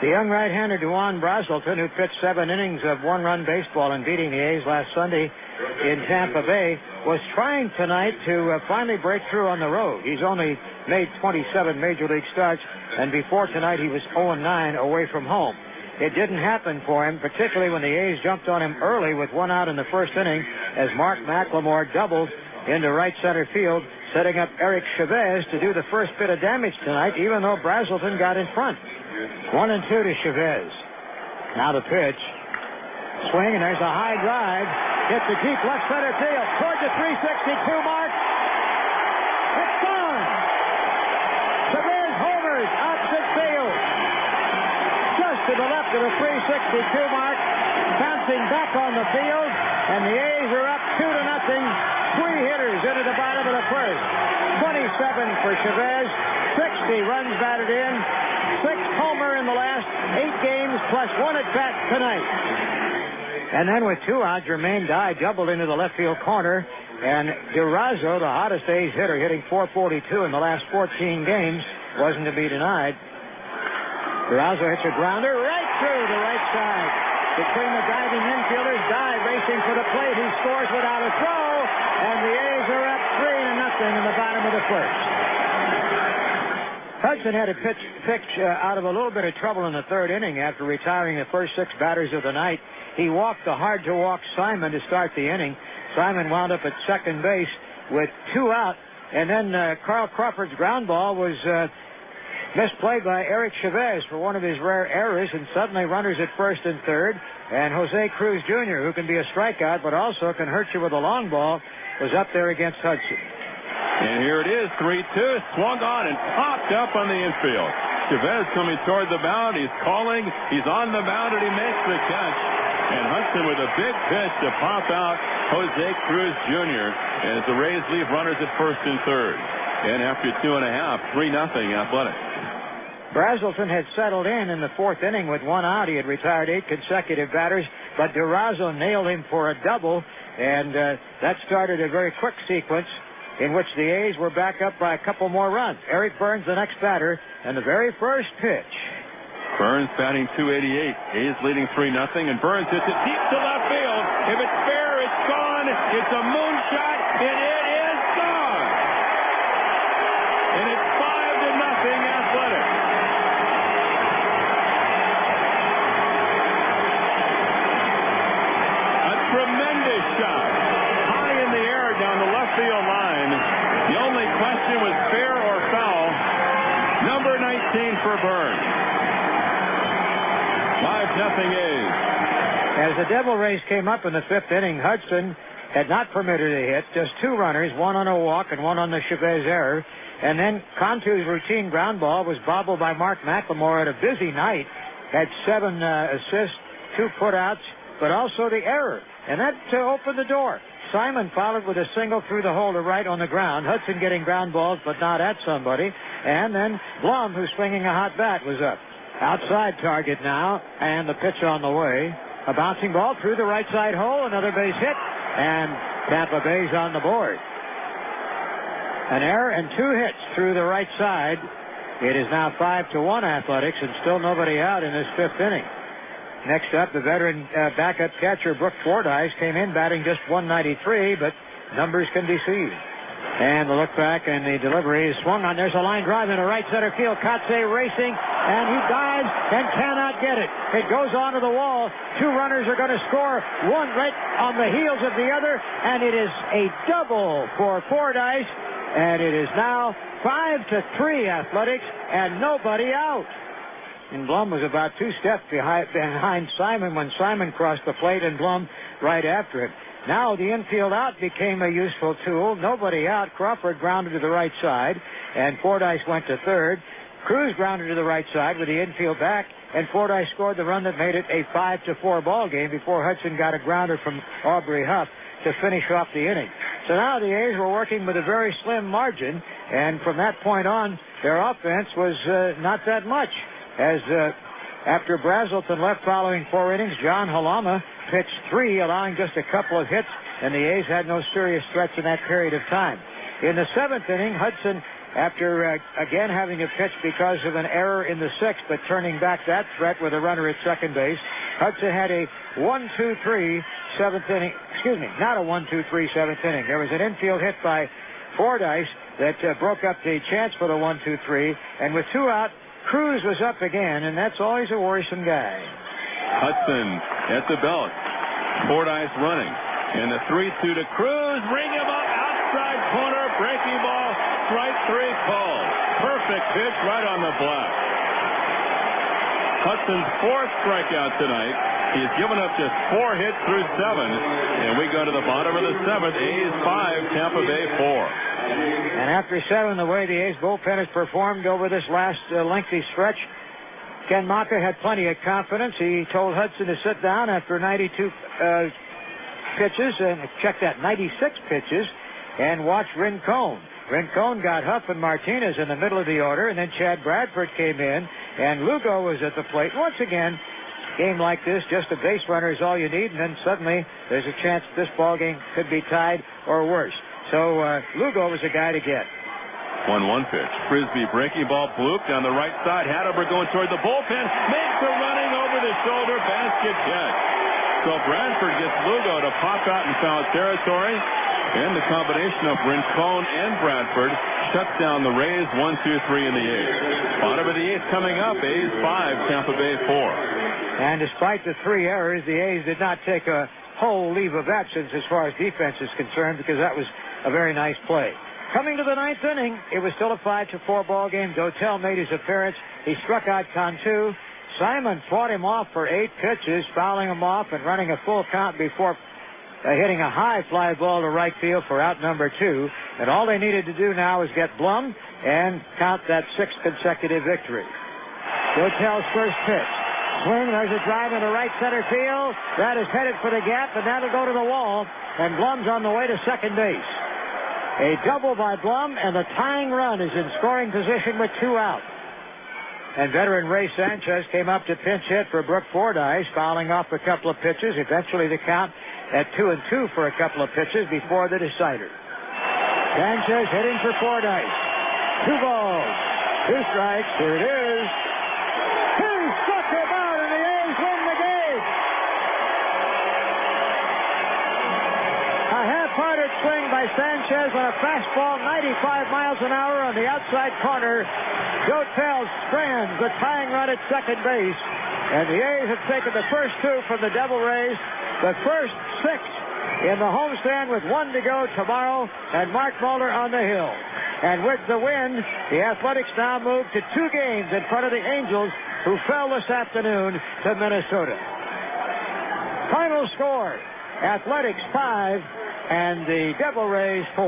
The young right-hander Dewan Brazelton, who pitched 7 innings of one-run baseball and beating the A's last Sunday in Tampa Bay, was trying tonight to finally break through on the road. He's only made 27 Major League starts, and before tonight he was 0-9 away from home. It didn't happen for him, particularly when the A's jumped on him early with 1 out in the first inning as Mark McLemore doubled into right center field, setting up Eric Chavez to do the first bit of damage tonight, even though Brazelton got in front. 1-2 to Chavez. Now the pitch. Swing, and there's a high drive. Hits the deep left center field toward the 362 mark. It's gone. Chavez homers opposite field. Just to the left of the 362 mark. Bouncing back on the field. And the A's are up 2-0. 3 hitters into the bottom of the first. 27 for Chavez. 60 runs batted in. 6 homer in the last 8 games, plus 1 at bat tonight. And then with 2 out, Jermaine Dye doubled into the left field corner. And DeRozzo, the hottest A's hitter, hitting .442 in the last 14 games, wasn't to be denied. DeRozzo hits a grounder right through the right side. Between the diving infielders, Dye racing for the plate. He scores without a throw. And the A's are up 3-0 in the bottom of the first. Hudson had a pitch out of a little bit of trouble in the 3rd inning after retiring the first 6 batters of the night. He walked the hard-to-walk Simon to start the inning. Simon wound up at second base with 2 out. And then Carl Crawford's ground ball was misplayed by Eric Chavez for one of his rare errors, and suddenly runners at first and third. And Jose Cruz Jr., who can be a strikeout but also can hurt you with a long ball, was up there against Hudson. And here it is, 3-2, swung on and popped up on the infield. Chavez coming toward the mound. He's calling. He's on the mound, and he makes the catch. And Hudson with a big pitch to pop out Jose Cruz Jr. as the Rays leave runners at first and third. And after 2.5, 3-0 Athletics. Brazelton had settled in the 4th inning with 1 out. He had retired 8 consecutive batters, but DeRozzo nailed him for a double, and that started a very quick sequence in which the A's were back up by a couple more runs. Eric Burns, the next batter, and the very first pitch. Burns batting .288. A's leading 3-0, and Burns hits it deep to left field. If it's fair, it's gone. It's a moonshot, and it is gone. And it's 5-0 Athletics. Tremendous shot. High in the air down the left field line. The only question was fair or foul. Number 19 for Burns. 5-0 A's. As the Devil Rays came up in the 5th inning, Hudson had not permitted a hit. Just 2 runners, 1 on a walk and 1 on the Chavez error. And then Cantu's routine ground ball was bobbled by Mark McLemore at a busy night. Had 7 assists, 2 putouts, but also the error. And that opened the door. Simon followed with a single through the hole to right on the ground. Hudson getting ground balls, but not at somebody. And then Blum, who's swinging a hot bat, was up. Outside target now, and the pitch on the way. A bouncing ball through the right side hole, another base hit, and Tampa Bay's on the board. An error and 2 hits through the right side. It is now 5-1 Athletics, and still nobody out in this 5th inning. Next up, the veteran backup catcher, Brooke Fordyce, came in batting just .193, but numbers can deceive. And the look back and the delivery is swung on. There's a line drive into right center field. Kotze racing, and he dives and cannot get it. It goes onto the wall. 2 runners are going to score, one right on the heels of the other, and it is a double for Fordyce, and it is now 5-3 Athletics, and nobody out. And Blum was about 2 steps behind Simon when Simon crossed the plate, and Blum right after him. Now the infield out became a useful tool. Nobody out. Crawford grounded to the right side, and Fordyce went to third. Cruz grounded to the right side with the infield back, and Fordyce scored the run that made it a 5-4 ball game before Hudson got a grounder from Aubrey Huff to finish off the inning. So now the A's were working with a very slim margin, and from that point on, their offense was not that much. As after Brazelton left following 4 innings, John Halama pitched 3, allowing just a couple of hits, and the A's had no serious threats in that period of time. In the 7th inning, Hudson after again having a pitch because of an error in the sixth, but turning back that threat with a runner at second base. Hudson had a 1-2-3 seventh inning. Excuse me, not a 1-2-3 seventh inning. There was an infield hit by Fordyce that broke up the chance for the 1-2-3, and with 2 out, Cruz was up again, and that's always a worrisome guy. Hudson at the belt. Fordyce running. And the 3-2 to Cruz. Ring him up. Outside corner. Breaking ball. Strike 3 called. Perfect pitch right on the block. Hudson's 4th strikeout tonight. He's given up just 4 hits through 7. And we go to the bottom of the 7th. A's 5, Tampa Bay 4. And after 7, the way the A's bullpen has performed over this last lengthy stretch, Ken Maka had plenty of confidence. He told Hudson to sit down after 92 pitches, and check that, 96 pitches, and watch Rincon. Rincon got Huff and Martinez in the middle of the order, and then Chad Bradford came in, and Lugo was at the plate. Once again, game like this, just a base runner is all you need, and then suddenly there's a chance this ball game could be tied or worse. So Lugo was a guy to get. 1-1 pitch. Frisbee breaking ball, blooped on the right side. Hadaber going toward the bullpen. Makes a running over the shoulder basket catch. So Bradford gets Lugo to pop out in foul territory. And the combination of Rincon and Bradford shuts down the Rays 1-2-3 in the 8th. Bottom of the 8th coming up. A's 5, Tampa Bay 4. And despite the 3 errors, the A's did not take a whole leave of absence as far as defense is concerned, because that was a very nice play. Coming to the 9th inning, it was still a 5-4 ball game. Dotel made his appearance. He struck out Cantu. Simon fought him off for 8 pitches, fouling him off and running a full count before hitting a high fly ball to right field for out number 2. And all they needed to do now is get Blum and count that 6th consecutive victory. Dotel's first pitch. Swing, there's a drive into right center field. That is headed for the gap, and that'll go to the wall. And Blum's on the way to second base. A double by Blum, and the tying run is in scoring position with 2 out. And veteran Ray Sanchez came up to pinch hit for Brooke Fordyce, fouling off a couple of pitches. Eventually the count at 2-2 for a couple of pitches before the decider. Sanchez hitting for Fordyce. 2 balls, 2 strikes. Here it is. He struck him out, and the A's win the game. A half-hearted swing by Sanchez on a fastball 95 miles an hour on the outside corner. Dotel strands the tying run at second base, and the A's have taken the first 2 from the Devil Rays, the first 6 in the homestand with 1 to go tomorrow, and Mark Mulder on the hill. And with the win, the Athletics now move to 2 games in front of the Angels, who fell this afternoon to Minnesota. Final score, Athletics 5 and the Devil Rays 4.